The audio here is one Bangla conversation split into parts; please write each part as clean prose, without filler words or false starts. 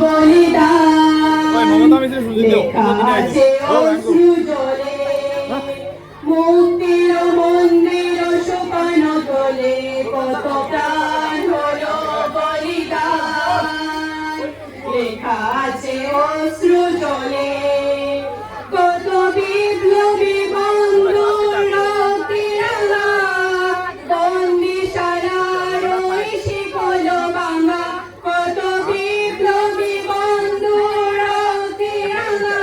বলিদান লেখা আছে অশ্রু জলে মুক্তির মন্দির সোপান তোলে কত প্রাণ হলো বলিদান লেখা আছে অশ্রু জলে কত বিপ্লবী বন্ধুর রক্তেরাঙা বন্দিশালার ওই শিকল ভাঙা কত বিপ্লবী বন্ধুর রক্তেরাঙা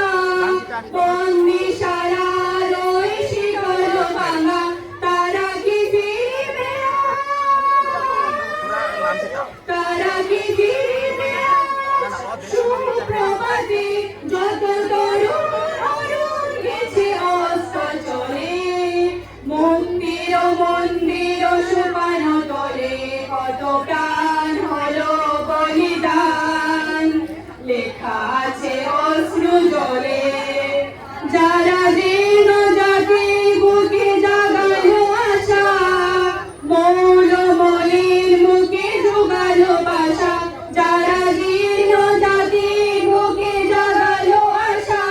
বন্দিশালার ওই শিকল ভাঙা তারা কি ফিরবে তারা কি ফিরবে সুপ্রভাতে যত তরুণ অরুণ গেছে অস্ত চলে মুক্তির মন্দির সোপান তলে কত প্রাণ হলো বলিদান লেখা আছে অশ্রু জলে যারা দিন জাতি বুকে জাগালো আশা মৌলমলির মুখে জোগালো বাসা যারা দিন জাতি বুকে জাগালো আশা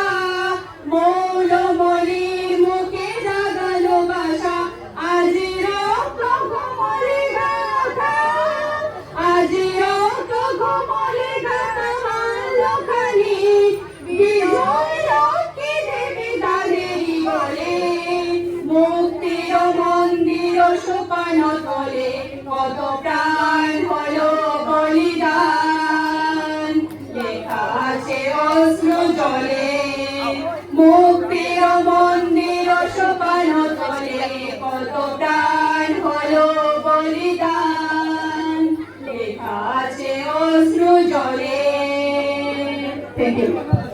মৌলমলির মুখে জাগালো বাসা আজ রক্ত ঘুমলে গাথা আজ রক্ত ঘুমলে গাথা মাল্যখানি বিজয় লক্ষ্মী দেবী তাদেরই বলে মুক্তির মন্দির সোপান তলে কত প্রাণ হলো বলিদান লেখা আছে অশ্রু জলে মুক্তির মন্দির সোপান তলে কত প্রাণ হলো বলিদান লেখা আছে অশ্রু জলে। Thank you.